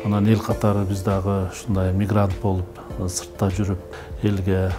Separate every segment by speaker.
Speaker 1: Анан эл катары биз дагы ушундай мигрант болуп, сыртта жүрүп, элге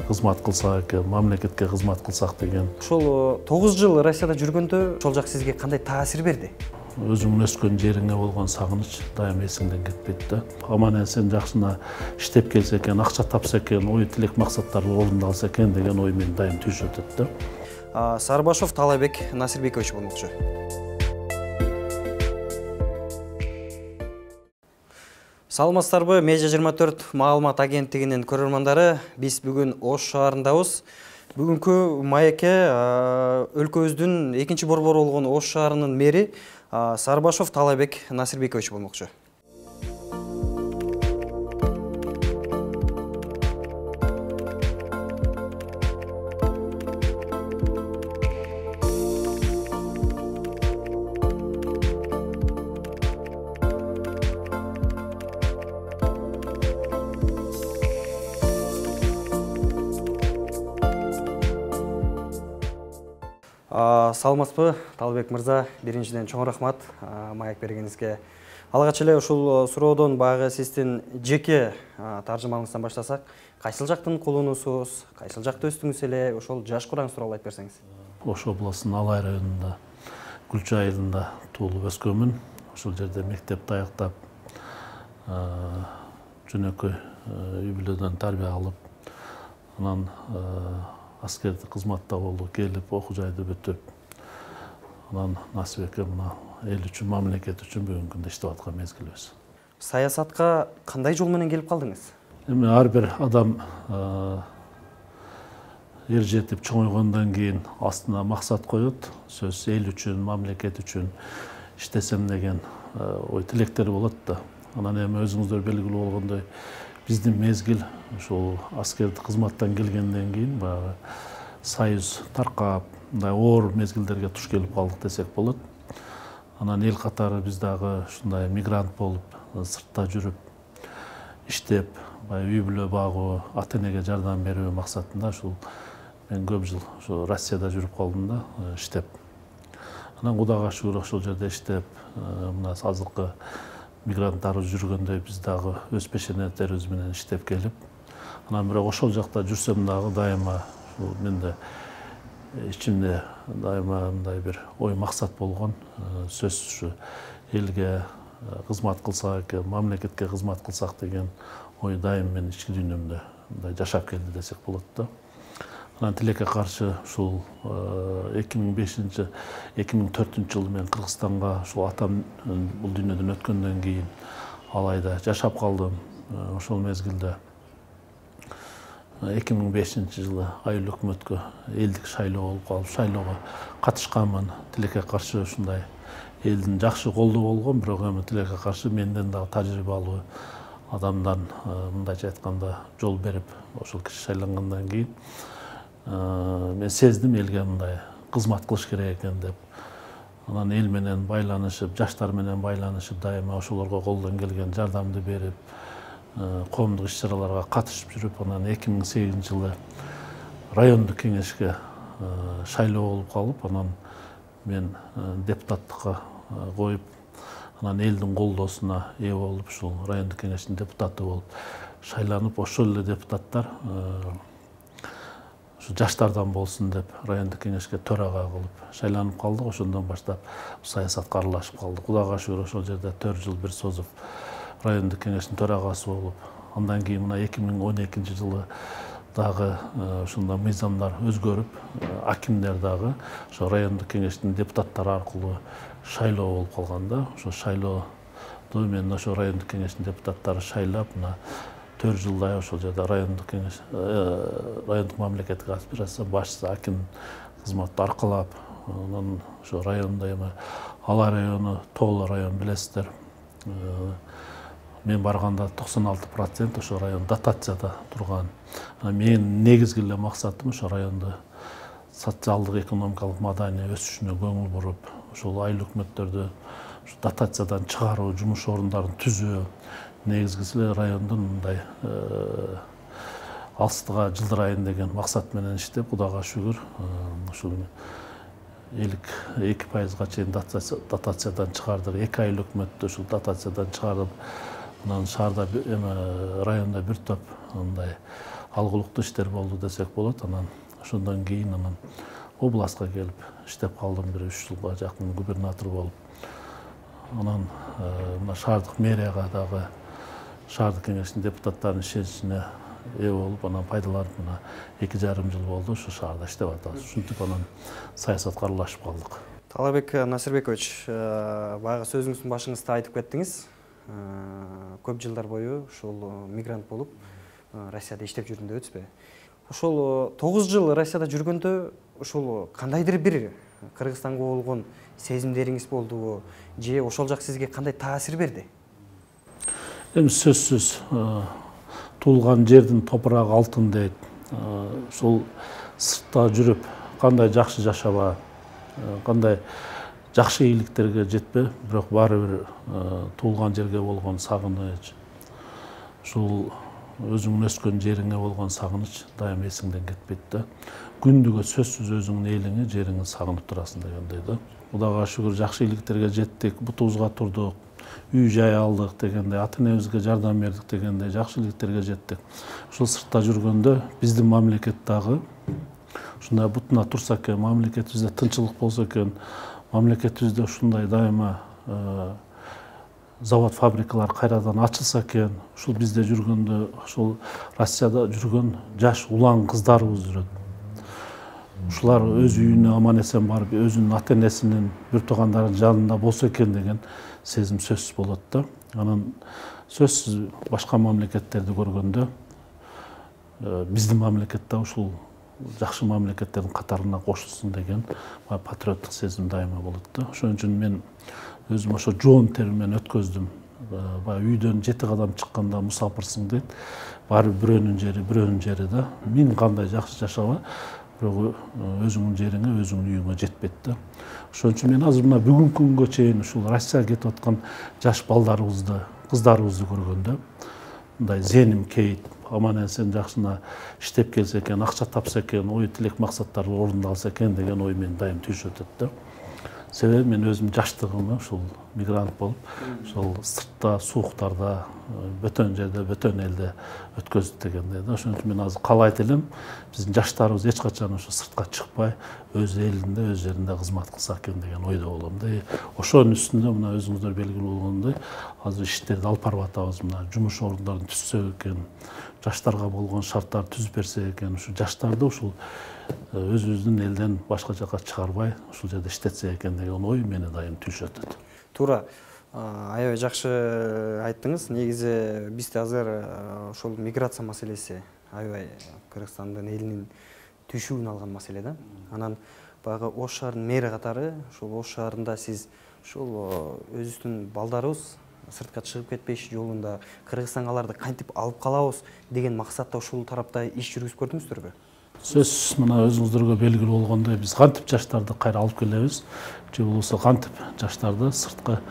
Speaker 1: кызмат кылсак экен, мамлекетке кызмат кылсак деген.
Speaker 2: Ошол 9 жыл Россияда жүргөндө ошол жак сизге кандай таасир берди?
Speaker 1: Өзүңүн өскөн жериңе болгон сагыныч дайым эсиңден кетпейт да. Аман эсен жакшына иштеп келсе экен, акча тапса экен, ой тилек максаттары орундалса экен деген ой мени дайым түшүп өтөт да.
Speaker 2: Сарбашов Талайбек Насирбекович болмокчу. Саламатсыздарбы, Межа 24 маалымат агенттигинин көрөрмандары, биз бүгүн Ош шаарындабыз. Бүгүнкү маекке өлкөбүздүн экинчи борбору болгон Ош шаарынын мэри Сарбашов Талайбек Насирбекович болмокчу. Саламатсызбы, Талбек мырза, биринчиден чоң рахмат маек бергениңизге. Алгач эле ушул суроодон баягы сиздин жеке таржымаңыздан баштасак, кайсыл жактын кулунусуз, кайсыл жакта өстүңүз эле, ошол жаш кураңыз тууралуу айтып берсеңиз.
Speaker 1: Ош областынын Алай районунда, Гүлча айылында туулуп өскөнмүн. Ошол жерде мектепти аяктап, жөнөкөй үй бүлөдөн тарбия алып, анан аскердик кызматта болду, келип окуу жайды бүтүп, анан насип экен мына эл үчүн, мамлекет үчүн бүгүнкү күндө иштеп аткан мезгилибиз.
Speaker 2: Саясатка кандай жол менен келип калдыңыз?
Speaker 1: Эми ар бир адам эр жетип чоңойгондон кийин астына максат коет, сөз эл үчүн, мамлекет үчүн иштесем деген ой тилектери болот да. Анан эми өзүңүздөр белгилүү болгондой, биздин мезгил ушул аскердик кызматтан келгенден кийин баягы союз таркап, мындай оор мезгилдерге туш келип калдык десек болот. Анан эл катары биз дагы ушундай мигрант болуп, сыртта жүрүп, иштеп, үй бүлө багуу, ата энеге жардам берүү максатында ушул мен көп жыл ушу Россияда жүрүп калдым да, иштеп. Анан Кудайга шүгүр ошол жерде иштеп, мына азыркы мигранттар жүргөндөй биз дагы өз пешенелерибиз менен иштеп келип, анан бирок ошол жакта жүрсөм дагы дайыма менде ичимде дайыма мындай бир ой максат болгон, сөз ушу элге кызмат кылсак экен, мамлекетке кызмат кылсак деген ой дайым менин ички дүйнөмдө мындай жашап келди десек болот да. Анан тилекке каршы ушул 2005-2004 жылы мен Кыргызстанга ушул атам бул дүйнөдөн өткөндөн кийин Алайда жашап калдым. Ошол мезгилде 2005 жылы айыл өкмөткө элдик шайлоо болуп калып, шайлоого катышканмын. Тилекке каршы ушундай элдин жакшы колдоо болгон, бирок эми тилекке каршы менден дагы тажрыйбалуу адамдан мындайча айтканда жол берип, ошол киши шайлангандан кийин мен сездим элге мындай кызмат кылыш керек экен деп. Анан эл менен байланышып, жаштар менен байланышып, дайыма ошолорго колдон келген жардамды берип, коомдук иш-чараларга катышып жүрүп, анан 2008 жылы райондук кеңешке шайлоо болуп калып, анан мен депутаттыкка коюп, анан элдин колдоосуна ээ болуп, ушул райондук кеңештин депутаты болуп шайланып, ошол эле депутаттар жаштардан болсун деп райондук кеңешке төрага кылып шайланып калдык. Ошондон баштап саясатка аралашып калдык. Кудайга шүгүр ошол жерде 4 жыл бир созуп райондук кеңештин төрагасы болуп, андан кийин мына 2012 жылы дагы ушундай мыйзамдар өзгөрүп, акимдер дагы ошо райондук кеңештин депутаттары аркылуу шайлоо болуп калганда, ошо шайлоодо мен ошо райондук кеңештин депутаттары шайлап, мына 4 жылдай ошол жерде райондук кеңеш, райондук мамлекеттик администрация башчысы, аким кызматты аркалап, анан ошо райондо эми Алай району, Тооло район билесиздер. Мен барганда 96% ошо район дотацияда турган. Менин негизги эле максатым ошо районду социалдык, экономикалык, маданий өсүшүнө көңүл буруп, ошол айыл өкмөттөрдү дотациядан чыгаруу, жумуш орундарын түзүү, негизгиси эле райондун мындай алыстыга жылдырайын деген максат менен иштеп, Кудайга шүгүр, ушул 2%-га чейин дотациядан чыгардык. 2 ай өкмөттү ушул дотациядан чыгарып, анан шаарда районда бир топ мындай алгылыктуу иштер болду десек болот. Анан ошондон кийин областка келип иштеп калдым, 1-3 жылга жакын губернатор болуп. Анан мына шаардык мэрияга дагы шаардык кеңештин депутаттарынын ишеничине ээ болуп, анан пайдаланып мына 2,5 жыл болду ушу шаарда иштеп атабыз. Ушинтип анан саясатка аралашып калдык.
Speaker 2: Талабек Насырбекович, баягы сөзүңүздүн башыңызда айтып кеттиңиз. Көп жылдар бою ушул мигрант болуп Россияда иштеп жүрдүм деп өтсүзбү? Ошол 9 жыл Россияда жүргөндө ушул кандайдыр бир Кыргызстанга болгон сезимдериңиз болдубу же ошол жак сизге кандай таасир берди?
Speaker 1: Эми сөзсүз туулган жердин топурагы алтын дейт. Ушул сыртта жүрүп кандай жакшы жашаба, кандай жакшы ийгиликтерге жетпе, бирок баары бир туулган жерге болгон сагыныч, ушул өзүңүн өскөн жериңе болгон сагыныч дайым эсиңден кетпейт да. Күндүгө сөзсүз өзүңүн элиңи, жериңи сагынып турасың дегендей да. Кудайга шүгүр жакшы ийгиликтерге жеттик, бутубузга турдук, үй жай алдык дегендей, ата-энебизге жардам бердик дегендей жакшы ийгиликтерге жеттик. Ушул сыртта жүргөндө биздин мамлекет дагы ушундай бутуна турса экен, мамлекетибизде тынчылык болсо экен, мамлекетибизде ушундай дайыма завод, фабрикалар кайрадан ачылса экен, ушул бизде жүргөндө, ушул Россияда жүргөн жаш улан кыздарыбыз жүрөт. Ушулар өз үйүнө аман эсен барып, өзүнүн ата-энесинин, бир туугандарынын жанында болсо экен деген сезим сөзсүз болот да. Анан сөзсүз башка мамлекеттерди көргөндө биздин мамлекет да ушул жакшы мамлекеттердин катарына кошулсун деген патриоттук сезим дайыма болот да. Ошон үчүн мен өзүм ошо жоон териммен өткөздүм. Баягы үйдөн 7 кадам чыкканда мусапырсың дейт. Баары бирөөнүн жери да. Миң кандай жакшы жашаба, бирок өзүңүн жериңе, өзүңүн үйүңө жетпейт да. Ошон үчүн мен азыр мына бүгүнкү күнгө чейин ушул Россияга кетип аткан жаш балдарыбызды, кыздарыбызды көргөндө мындай зеним кейит, аман эсен жакшына иштеп келсе экен, акча тапса экен, ой тилек максаттары орундалса экен деген ой мени дайым түйшөт өтөт да. Себеби мен өзүм жаштыгымды ушул мигрант болуп, ушул сыртта, сууктарда, бөтөн жерде, бөтөн элде өткөздүк дегендей да. Ошон үчүн мен азыр каалайт элем, биздин жаштарыбыз эч качан ошо сыртка чыкпай, өз элинде, өз жеринде кызмат кылса экен деген ойдо болом да. Ошонун үстүндө мына өзүңүздөр белгилүү болгондой, азыр иштерди алып барып атабыз. Мына жумуш орундарын түзсө экен, жаштарга болгон шарттар түзүп берсе экен, ушу жаштарды ушул өзүбүздүн элден башка жака чыгарбай, ушул жерде иштетсе экен деген ой мени дайым түйшөт.
Speaker 2: Туура, аябай жакшы айттыңыз. Негизи бизде азыр ошол миграция маселеси аябай Кыргызстандын элинин түйшүгүн алган маселе да. Анан баягы Ош шаарынын мэри катары, ошол Ош шаарында сиз ошол өзүбүздүн балдарыбыз сыртка чыгып кетпеш жолунда Кыргызстанга аларды кантип алып калабыз деген максатта ушул тарапта иш жүргүзүп көрдүңүздөрбү?
Speaker 1: Сөзсүз мына өзүңүздөргө белгилүү болгондой, биз кантип жаштарды кайра алып келебиз, же болбосо кантип жаштарды сыртка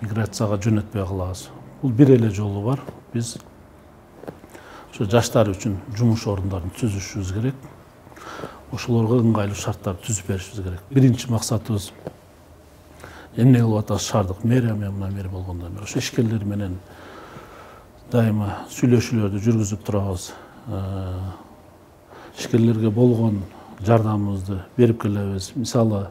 Speaker 1: миграцияга жөнөтпөй калабыз. Бул бир эле жолу бар. Биз ошо жаштар үчүн жумуш орундарын түзүшүбүз керек. Ошолорго ыңгайлуу шарттар түзүп беришибиз керек. Биринчи максатыбыз эмне кылып атабыз шаардык мэрия менен мына мэр болгондон бери ошо ишкерлер менен дайыма сүйлөшүүлөрдү жүргүзүп турабыз. Ишкерлерге болгон жардамыбызды берип келебиз. Мисалы,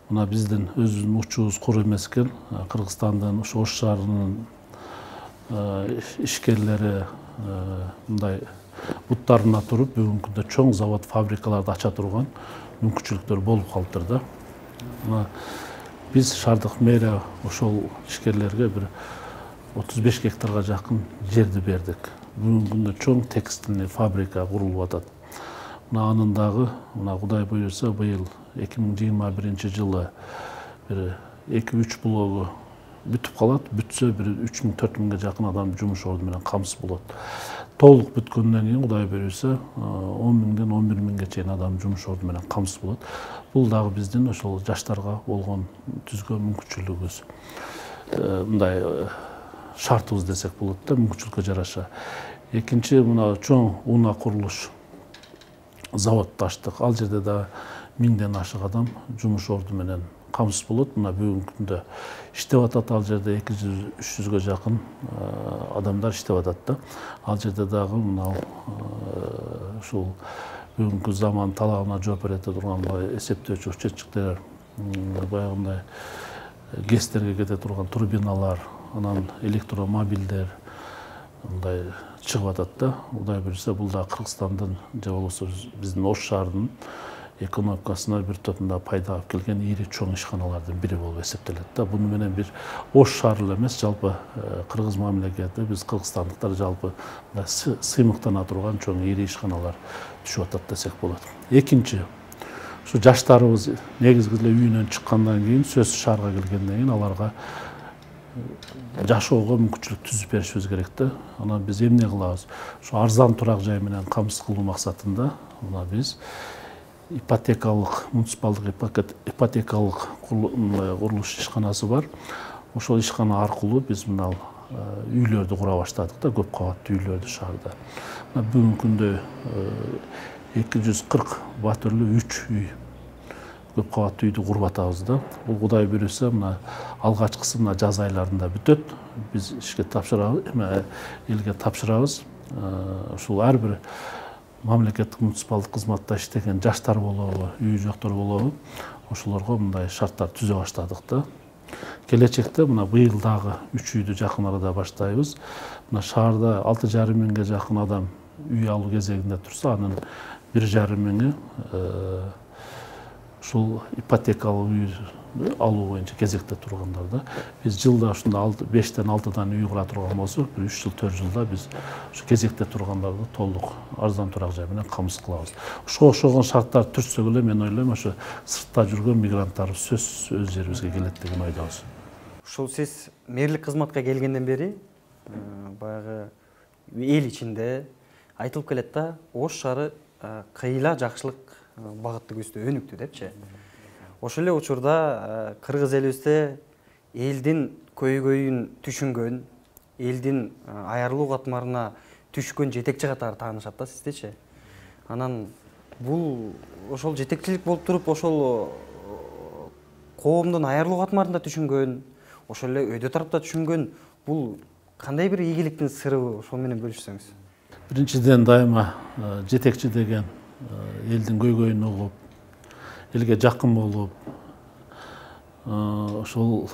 Speaker 1: мына биздин өзүбүздүн учубуз куру эмес экен. Кыргызстандын ошо Ош шаарынын ишкерлери мындай буттарына туруп, бүгүнкү күндө чоң завод, фабрикаларды ача турган мүмкүнчүлүктөр болуп калыптыр да. Мына биз шаардык мэрия ошол ишкерлерге бир 35 гектарга жакын жерди бердик. Бүгүнкү күндө чоң текстильный фабрика курулуп атат. Мына анын дагы, мына Кудай буйруса, быйыл 2021 жылы бир 2-3 блогу бүтүп калат. Бүтсө бир 3000-4000ге жакын адам жумуш орду менен камсыз болот. Толук бүткөндөн кийин Кудай буйруса 10.000-ден 11.000ге чейин адам жумуш орду менен камсыз болот. Бул дагы биздин ошол жаштарга болгон түзгөн мүмкүнчүлүгүбүз. Мындай шартыбыз десек болот да, мүмкүнчүлүккө жараша. Экинчи, мына чоң унаа курулуш заводду ачтык. Ал жерде да 1000ден ашык адам жумуш орду менен камсыз болот. Мына бүгүнкү күндө иштеп атат, ал жерде 200-300ге жакын адамдар иштеп атат да. Ал жерде дагы мына ушул бүгүнкү заман талабына жооп бере турган эсептөөчү счетчиктер, баягындай гэстерге кете турган турбиналар, анан электромобилдер мындай чыгып атат да. Кудай буюрса бул да Кыргызстандын же болбосо биздин Ош шаарынын экономикасына бир топунда пайда алып келген ири чоң ишканалардын бири болуп эсептелет да. Буну менен бир Ош шаары эле эмес, жалпы Кыргыз мамлекети, биз кыргызстандыктар жалпы сыймыктана турган чоң ири ишканалар түшүп атат десек болот. Экинчи, ушу жаштарыбыз негизги эле үйүнөн чыккандан кийин, сөз шаарга келгенден кийин аларга жашоого мүмкүнчүлүк түзүп беришибиз керек да. Анан биз эмне кылабыз? Ушу арзан турак жай менен камсыз кылуу максатында мына биз ипотекалык, муниципалдык ипотекалык курулуш ишканасы бар. Ошол ишкана аркылуу биз мына үйлөрдү кура баштадык да, көп кабаттуу үйлөрдү шаарда. Бүгүнкү күндө 240 батырлуу 3 үй, көп кабаттуу үйдү куруп атабыз да. Бул Кудай буюрса мына алгачкысы мына жаз айларында бүтөт. Биз ишке тапшырабыз, элге тапшырабыз. Ушул ар бир мамлекеттик муниципалдык кызматта иштеген жаштар болобу, үй жоктор болобу, ошолорго мындай шарттар түзө баштадык да. Келечекте мына быйыл дагы 3 үйдү жакын арада баштайбыз. Мына шаарда 6,5 миңге жакын адам үй алуу кезегинде турса, анын 1,5 миңи ушул ипотекалык үй алуу боюнча кезекте тургандар да. Биз жылда ушунда 5-тен 6дан үй кура турган болсок, 3 жыл 4 жылда биз ушу кезекте тургандарды толук арзан турак жай менен камсыз кылабыз. Ушуга окшогон шарттар түзсөк эле мен ойлойм ошо сыртта жүргөн мигранттарыбыз сөзсүз өз жерибизге келет деген ойдобуз.
Speaker 2: Ушул сиз мэрлик кызматка келгенден бери баягы эл ичинде айтылып келет да, Ош шаары кыйла жакшылык багытты көздө өнүктү депчи. Ошол эле учурда кыргыз элибизде элдин көйгөйүн түшүнгөн, элдин аярлуу катмарына түшкөн жетекчи катары таанышат да сиздечи. Анан бул ошол жетекчилик болуп туруп, ошол коомдун аярлуу катмарында түшүнгөн, ошол эле өйдө тарапта түшүнгөн, бул кандай бир ийгиликтин сырыбы, ошол менен бөлүшсөңүз.
Speaker 1: Биринчиден дайыма жетекчи деген элдин көйгөйүн угуп, элге жакын болуп, ошол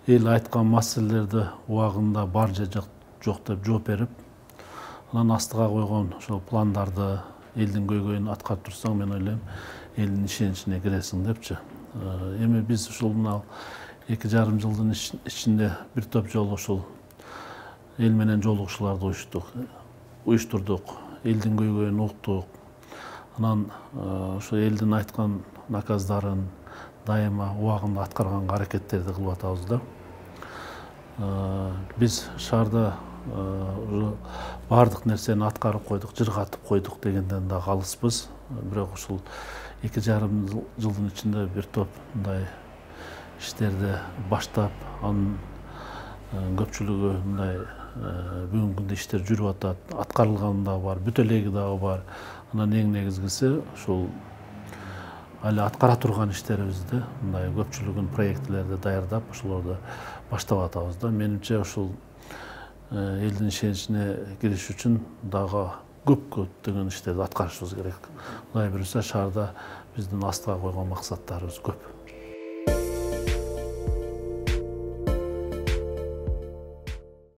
Speaker 1: эл айткан маселелерди убагында бар же жок деп жооп берип, анан астыга койгон ошол пландарды, элдин көйгөйүн аткарып турсаң, мен ойлойм, элдин ишеничине киресиң депчи. Эми биз ушул мына 2,5 жылдын ичинде бир топ жолу ушул эл менен жолугушууларды уюштурдук, элдин көйгөйүн уктук. Анан ошо элдин айткан наказдарын дайыма убагында аткарганга аракеттерди кылып атабыз да. Биз шаарда бардык нерсени аткарып койдук, жыргатып койдук дегенден да калыспыз. Бирок ушул 2,5 жылдын ичинде бир топ мындай иштерди баштап, анын көпчүлүгү мындай бүгүнкү күндө иштер жүрүп атат, аткарылганы да бар, бүтө элеги дагы бар. Анан эң негизгиси ушул али аткара турган иштерибизди мындай көпчүлүгүн проектилерди даярдап, ошолорду баштап атабыз да. Менимче ушул элдин ишеничине кириш үчүн дагы көптөгөн иштерди аткарышыбыз керек. Кудай буюрса шаарда биздин астыга койгон максаттарыбыз көп.